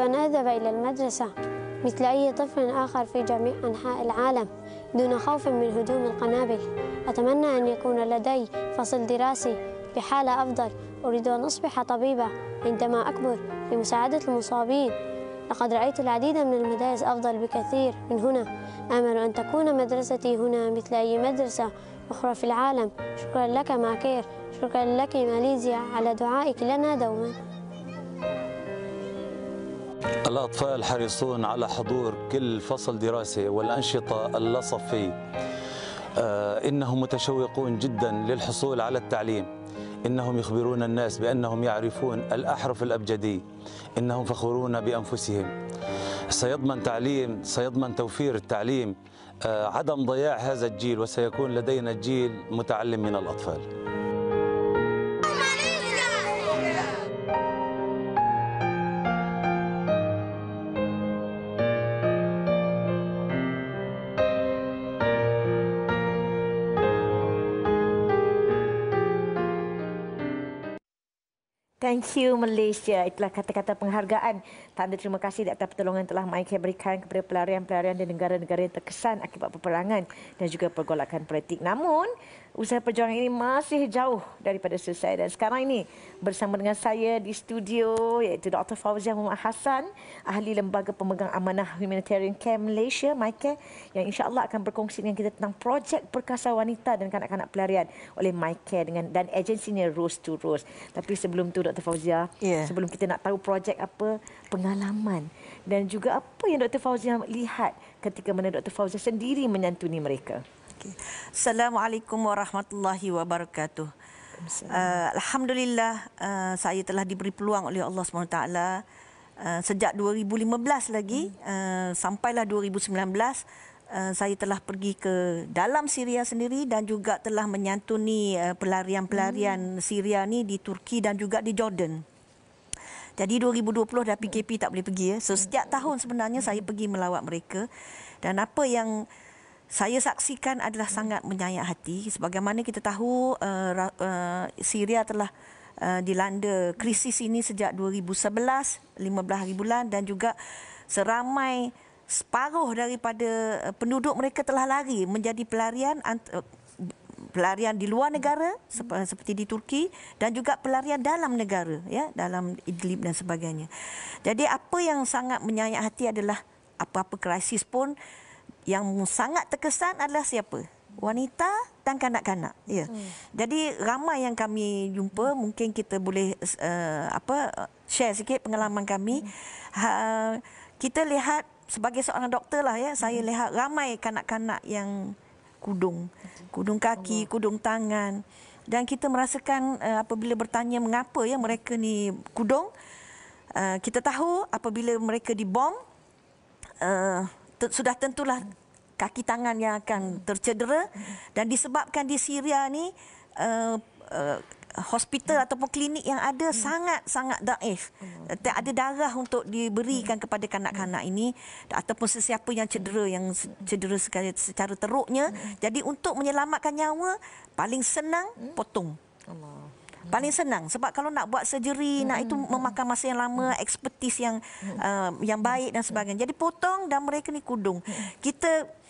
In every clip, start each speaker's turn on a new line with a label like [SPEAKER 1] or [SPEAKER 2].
[SPEAKER 1] أن أذهب إلى المدرسة مثل أي طفل آخر في جميع أنحاء العالم دون خوف من هجوم القنابل. أتمنى أن يكون لدي فصل دراسي بحالة أفضل. أريد أن أصبح طبيبة عندما أكبر لمساعدة المصابين. لقد رأيت العديد من المدارس أفضل بكثير من هنا. آمل أن تكون مدرستي هنا مثل أي مدرسة أخرى في العالم. شكرا لك ماكير، شكرا لك ماليزيا على دعائك لنا دوما.
[SPEAKER 2] الأطفال حريصون على حضور كل فصل دراسي والأنشطة الصفية. إنهم متشوقون جدا للحصول على التعليم. إنهم يخبرون الناس بأنهم يعرفون الأحرف الأبجدية. إنهم فخورون بأنفسهم. سيضمن توفير التعليم عدم ضياع هذا الجيل، وسيكون لدينا جيل متعلم من الأطفال.
[SPEAKER 3] Thank you Malaysia. Itulah kata-kata penghargaan. Tanda terima kasih di atas pertolongan telah MyCare berikan kepada pelarian-pelarian di negara-negara yang terkesan akibat peperangan dan juga pergolakan politik. Namun, usaha perjuangan ini masih jauh daripada selesai. Dan sekarang ini bersama dengan saya di studio iaitu Dr. Fauziah Muhammad Hassan, ahli Lembaga Pemegang Amanah Humanitarian Care Malaysia, MyCare, yang insya-Allah akan berkongsi dengan kita tentang projek perkasa wanita dan kanak-kanak pelarian oleh MyCare dan agensinya Rose to Rose. Tapi sebelum tu Dr. Fauziah, sebelum kita nak tahu projek apa, pengalaman dan juga apa yang Dr. Fauziah lihat ketika mana Dr. Fauziah sendiri menyantuni mereka.
[SPEAKER 4] Assalamualaikum warahmatullahi wabarakatuh. Alhamdulillah, saya telah diberi peluang oleh Allah SWT sejak 2015 lagi, sampailah 2019, saya telah pergi ke dalam Syria sendiri dan juga telah menyantuni pelarian-pelarian Syria ni di Turki dan juga di Jordan. Jadi 2020 dah PKP tak boleh pergi. So setiap tahun sebenarnya saya pergi melawat mereka. Dan apa yang saya saksikan adalah sangat menyayat hati. Sebagaimana kita tahu, Syria telah dilanda krisis ini sejak 2011, 15 hari bulan, dan juga seramai separuh daripada penduduk mereka telah lari menjadi pelarian di luar negara seperti di Turki dan juga pelarian dalam negara, ya, dalam Idlib dan sebagainya. Jadi apa yang sangat menyayat hati adalah apa-apa krisis pun yang sangat terkesan adalah siapa? Wanita dan kanak-kanak, ya. Jadi ramai yang kami jumpa, mungkin kita boleh share sikit pengalaman kami. Kita lihat sebagai seorang doktor lah, ya, saya lihat ramai kanak-kanak yang kudung kaki, kudung tangan, dan kita merasakan apabila bertanya mengapa ya mereka ni kudung, kita tahu apabila mereka dibom, sudah tentulah kaki tangan yang akan tercedera, dan disebabkan di Syria ni hospital ataupun klinik yang ada sangat-sangat daif. Tak ada darah untuk diberikan kepada kanak-kanak ini ataupun sesiapa yang cedera secara teruknya. Jadi untuk menyelamatkan nyawa, paling senang potong. Paling senang, sebab kalau nak buat surgery, nak itu memakan masa yang lama, ekspertis yang baik dan sebagainya. Jadi potong, dan mereka ni kudung. Kita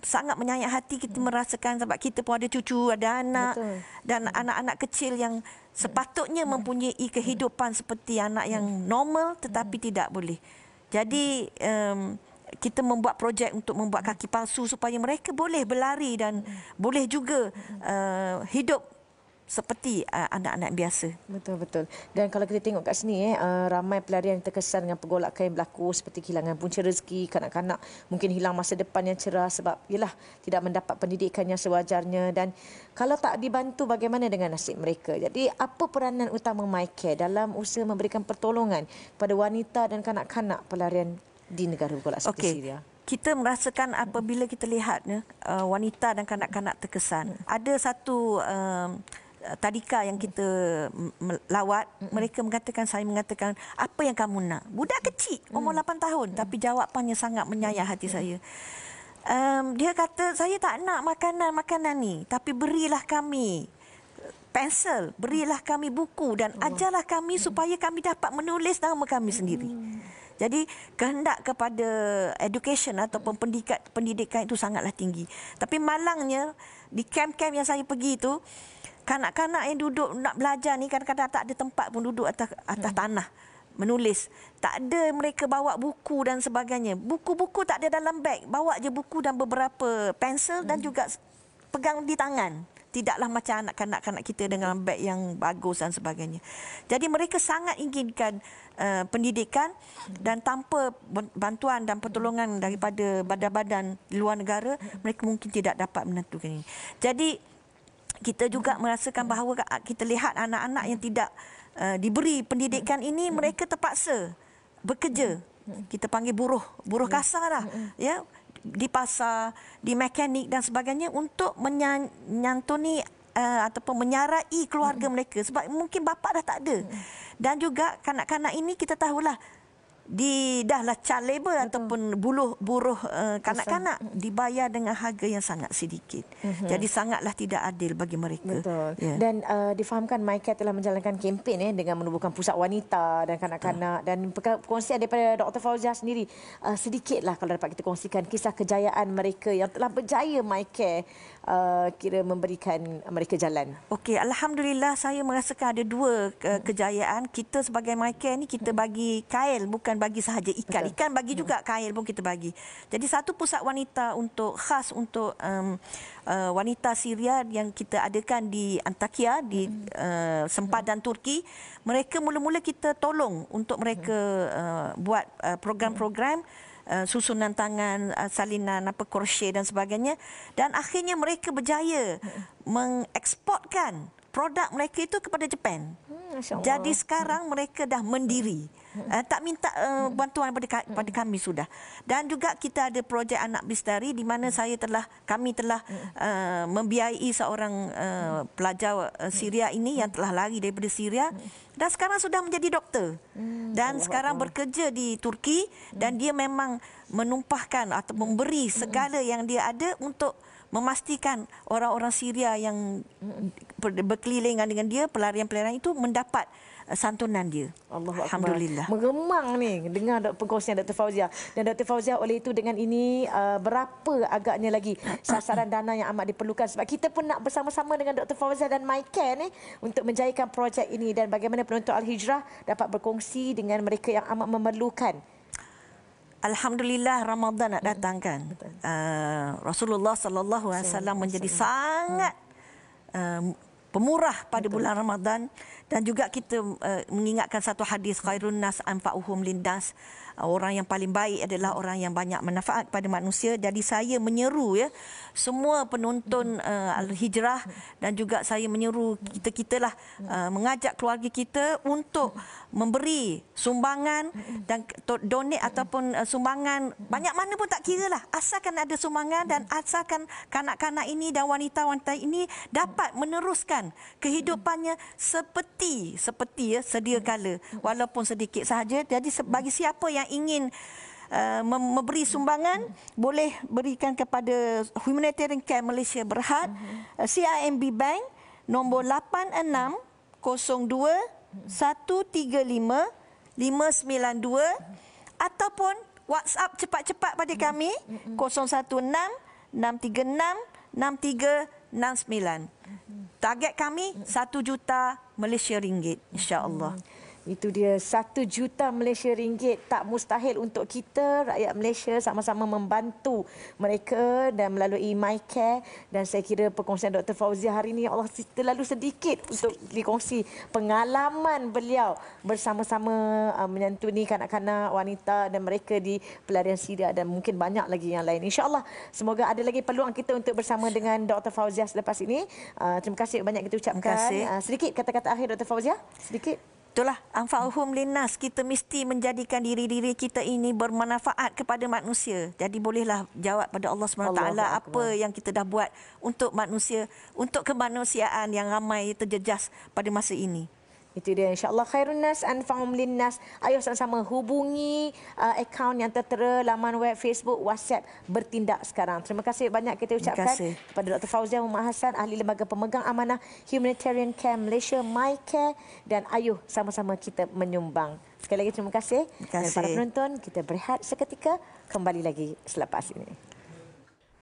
[SPEAKER 4] sangat menyayat hati, kita merasakan sebab kita pun ada cucu, ada anak. Betul. Dan anak-anak kecil yang sepatutnya mempunyai kehidupan seperti anak yang normal, tetapi tidak boleh. Jadi kita membuat projek untuk membuat kaki palsu supaya mereka boleh berlari dan boleh juga hidup seperti anak-anak biasa.
[SPEAKER 3] Betul-betul. Dan kalau kita tengok kat sini, ramai pelarian yang terkesan dengan pergolakan yang berlaku seperti kehilangan punca rezeki, kanak-kanak mungkin hilang masa depan yang cerah sebab yalah tidak mendapat pendidikan yang sewajarnya, dan kalau tak dibantu bagaimana dengan nasib mereka. Jadi apa peranan utama MyCare dalam usaha memberikan pertolongan pada wanita dan kanak-kanak pelarian di negara bergolak seperti Syria?
[SPEAKER 4] Kita merasakan apabila kita lihat wanita dan kanak-kanak terkesan. Ada satu tadika yang kita lawat, mereka saya mengatakan, apa yang kamu nak? Budak kecil, umur 8 tahun, tapi jawapannya sangat menyayat hati saya. Dia kata, saya tak nak makanan ni, tapi berilah kami pensel, berilah kami buku dan ajarlah kami supaya kami dapat menulis nama kami sendiri. Jadi kehendak kepada education ataupun pendidikan itu sangatlah tinggi. Tapi malangnya di kamp-kamp yang saya pergi itu, kanak-kanak yang duduk nak belajar ni kadang-kadang tak ada tempat pun duduk atas tanah menulis. Tak ada mereka bawa buku dan sebagainya. Buku-buku tak ada dalam beg. Bawa je buku dan beberapa pensel dan juga pegang di tangan. Tidaklah macam anak-kanak kita dengan beg yang bagus dan sebagainya. Jadi mereka sangat inginkan pendidikan dan tanpa bantuan dan pertolongan daripada badan-badan luar negara, mereka mungkin tidak dapat menentukan ini. Jadi kita juga merasakan bahawa kita lihat anak-anak yang tidak diberi pendidikan ini, mereka terpaksa bekerja. Kita panggil buruh kasar lah, ya, di pasar, di mekanik dan sebagainya untuk menyantuni ataupun menyarai keluarga mereka sebab mungkin bapa dah tak ada. Dan juga kanak-kanak ini kita tahulah dahlah child labor ataupun buruh kanak-kanak dibayar dengan harga yang sangat sedikit. Jadi sangatlah tidak adil bagi mereka.
[SPEAKER 3] Betul. Yeah. Dan difahamkan MyCare telah menjalankan kempen dengan menubuhkan pusat wanita dan kanak-kanak, dan perkongsian daripada Dr. Fauziah sendiri, sedikitlah kalau dapat kita kongsikan kisah kejayaan mereka yang telah berjaya MyCare kira memberikan mereka jalan.
[SPEAKER 4] Okey, alhamdulillah saya merasakan ada dua kejayaan. Kita sebagai MyCare ni kita bagi kail, bukan bagi sahaja ikan. Betul. Ikan bagi juga, kail pun kita bagi. Jadi satu pusat wanita khas untuk wanita Syria yang kita adakan di Antakya, di sempadan Turki. Mereka mula-mula kita tolong untuk mereka buat program-program susunan tangan, salinan crochet dan sebagainya, dan akhirnya mereka berjaya mengeksportkan produk mereka itu kepada Jepun. Jadi sekarang mereka dah mendiri. Tak minta bantuan pada kami sudah. Dan juga kita ada projek anak bistari di mana kami telah membiayai seorang pelajar Syria ini yang telah lari daripada Syria dan sekarang sudah menjadi doktor. Dan sekarang bekerja di Turki dan dia memang menumpahkan atau memberi segala yang dia ada untuk memastikan orang-orang Syria yang berkelilingan dengan dia, pelarian-pelarian itu mendapat santunan dia. Alhamdulillah.
[SPEAKER 3] Meremang ni dengar perkongsian Dr. Fauziah. Dan Dr. Fauziah, oleh itu dengan ini berapa agaknya lagi sasaran dana yang amat diperlukan, sebab kita pun nak bersama-sama dengan Dr. Fauziah dan MyCare ni untuk menjayakan projek ini, dan bagaimana penonton Al-Hijrah dapat berkongsi dengan mereka yang amat memerlukan.
[SPEAKER 4] Alhamdulillah, Ramadan nak datang kan. Rasulullah sallallahu alaihi wasallam menjadi sangat pemurah pada bulan Ramadan, dan juga kita mengingatkan satu hadis, khairun nas anfa'uhum linnas. Orang yang paling baik adalah orang yang banyak manfaat pada manusia. Jadi saya menyeru semua penonton Al-Hijrah, dan juga saya menyeru kita-kitalah mengajak keluarga kita untuk memberi sumbangan dan donate ataupun sumbangan banyak mana pun tak kira lah, asalkan ada sumbangan dan asalkan kanak-kanak ini dan wanita-wanita ini dapat meneruskan kehidupannya seperti sedia kala, walaupun sedikit sahaja. Jadi bagi siapa yang ingin memberi sumbangan, boleh berikan kepada Humanitarian Camp Malaysia Berhad, CIMB Bank, nombor 86-02-135-592, ataupun WhatsApp cepat-cepat pada kami 016-636-6369. Target kami 1 juta Malaysia ringgit, insya-Allah.
[SPEAKER 3] Itu dia, 1 juta Malaysia ringgit. Tak mustahil untuk kita rakyat Malaysia sama-sama membantu mereka dan melalui MyCare. Dan saya kira perkongsian Dr. Fauziah hari ini, Allah, terlalu sedikit untuk dikongsi pengalaman beliau bersama-sama menyantuni kanak-kanak, wanita dan mereka di pelarian Syria, dan mungkin banyak lagi yang lain. InsyaAllah semoga ada lagi peluang kita untuk bersama dengan Dr. Fauziah selepas ini. Terima kasih banyak kita ucapkan. Sedikit kata-kata akhir Dr. Fauziah, sedikit.
[SPEAKER 4] Itulah, anfa'uhum linnas. Kita mesti menjadikan diri-diri kita ini bermanfaat kepada manusia. Jadi bolehlah jawab pada Allah SWT apa yang kita dah buat untuk manusia, untuk kemanusiaan yang ramai terjejas pada masa ini.
[SPEAKER 3] Itu dia, insyaAllah khairun nas anfa'um linnas. Ayo sama-sama hubungi akaun yang tertera, laman web, Facebook, WhatsApp, bertindak sekarang. Terima kasih banyak kita ucapkan kepada Dr. Fauzia Muhammad Hassan, ahli lembaga pemegang amanah Humanitarian Camp Malaysia, MyCare, dan ayo sama-sama kita menyumbang. Sekali lagi terima kasih. Dan para penonton, kita berehat seketika, kembali lagi selepas ini.